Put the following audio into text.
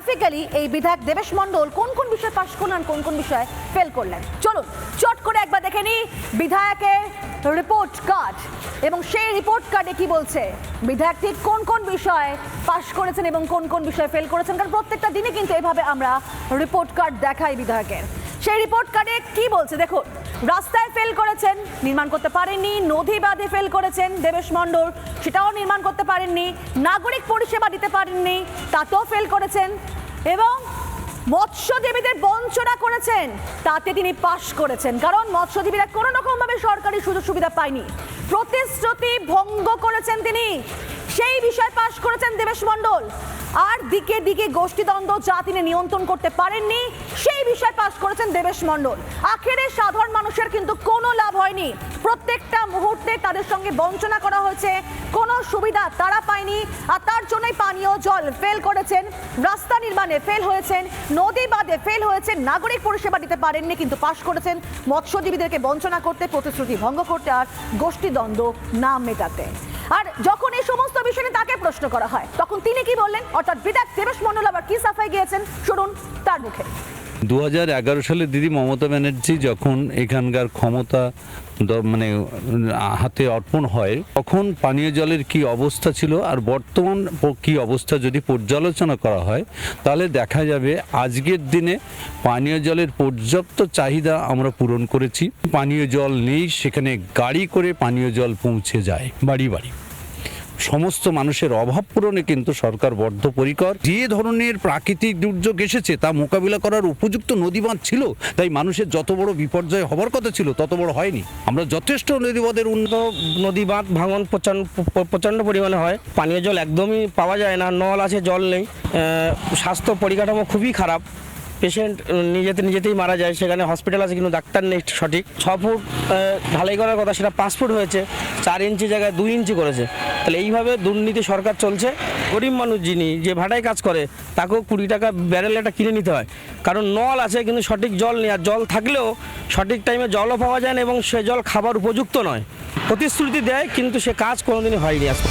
Specifically এই বিধায়ক দেবেশ মণ্ডল কোন কোন বিষয় পাশ করলেন, কোন কোন বিষয়ে ফেল করলেন, চলুন চট করে একবার দেখে নিই বিধায়কের রিপোর্ট কার্ড এবং সেই রিপোর্ট কার্ডে কি বলছে বিধায়ক ঠিক কোন কোন বিষয়ে পাশ করেছেন এবং কোন কোন বিষয়ে ফেল করেছেন। কারণ প্রত্যেকটা দিনে কিন্তু এভাবে আমরা রিপোর্ট কার্ড দেখাই বিধায়কের। সেই রিপোর্ট কার্ডে কি বলছে দেখুন, রাস্তায় ফেল করেছেন, নির্মাণ করতে পারেননি। নদী বাঁধে ফেল করেছেন দেবেশ মণ্ডল, সেটাও নির্মাণ করতে পারেননি। নাগরিক পরিষেবা দিতে পারেননি, তাতেও ফেল করেছেন। এবং মৎস্যজীবীদের বঞ্চনা করেছেন, তাতে তিনি পাশ করেছেন, কারণ মৎস্যজীবীরা কোনো রকমভাবে সরকারি সুযোগ সুবিধা পায়নি। প্রতিশ্রুতি ভঙ্গ করেছেন তিনি, সেই বিষয়ে পাশ করেছেন দেবেশ মণ্ডল। আর দিকে দিকে গোষ্ঠীদ্বন্দ্ব যা তিনি নিয়ন্ত্রণ করতে পারেননি, সেই বিষয়ে পাশ করেছেন দেবেশ মণ্ডল। আখেরে সাধারণ মানুষের কিন্তু কোনো লাভ হয়নি, প্রত্যেকটা মুহূর্তে তাদের সঙ্গে বঞ্চনা করা হয়েছে, কোনো সুবিধা তারা পায়নি। আর তার জন্যই পানীয় জল ফেল করেছেন, রাস্তা নির্মাণে ফেল হয়েছেন, নদী বাঁধে ফেল হয়েছেন, নাগরিক পরিষেবা দিতে পারেননি কিন্তু পাশ করেছেন মৎস্যজীবীদেরকে বঞ্চনা করতে, প্রতিশ্রুতি ভঙ্গ করতে আর গোষ্ঠীদ্বন্দ্ব না মেটাতে। আর যখন এই সমস্ত বিষয়ে তাকে প্রশ্ন করা হয় তখন তিনি কি বললেন, অর্থাৎ বিধায়ক দেবেশ মণ্ডল আবার কি সাফাই গিয়েছেন, শুনুন তার মুখে। 2011 সালে দিদি মমতা ব্যানার্জি যখন এখানকার ক্ষমতা মানে হাতে অর্পণ হয়, তখন পানীয় জলের কি অবস্থা ছিল আর বর্তমান কি অবস্থা যদি পর্যালোচনা করা হয়, তাহলে দেখা যাবে আজকের দিনে পানীয় জলের পর্যাপ্ত চাহিদা আমরা পূরণ করেছি। পানীয় জল নেই, সেখানে গাড়ি করে পানীয় জল পৌঁছে যায় বাড়ি বাড়ি। সমস্ত মানুষের অভাব পূরণে কিন্তু সরকার বদ্ধপরিকর। যে ধরনের প্রাকৃতিক দুর্যোগ এসেছে তা মোকাবিলা করার উপযুক্ত নদীবাঁধ ছিল, তাই মানুষের যত বড় বিপর্যয় হবার কথা ছিল তত বড় হয়নি। আমরা যথেষ্ট নদীবাঁধের উন্নত নদীবাঁধ ভাঙন প্রচণ্ড পরিমাণে হয়, পানীয় জল একদমই পাওয়া যায় না, নল আছে জল নেই, স্বাস্থ্য পরিকাঠামো খুবই খারাপ, পেশেন্ট নিজেতেই মারা যায়, সেখানে হসপিটাল আছে কিন্তু ডাক্তার নেই সঠিক। 6 ফুট ঢালাই করার কথা, সেটা 5 ফুট হয়েছে, 4 ইঞ্চি জায়গায় 2 ইঞ্চি করেছে। তাহলে এইভাবে দুর্নীতি সরকার চলছে। গরিব মানুষ যিনি যে ভাড়ায় কাজ করে তাকেও 20 টাকা ব্যারেল এটা কিনে নিতে হয়, কারণ নল আছে কিন্তু সঠিক জল নেই, আর জল থাকলেও সঠিক টাইমে জলও পাওয়া যায় না এবং সে জল খাবার উপযুক্ত নয়। প্রতিশ্রুতি দেয় কিন্তু সে কাজ কোনোদিনই হয়নি আজকে।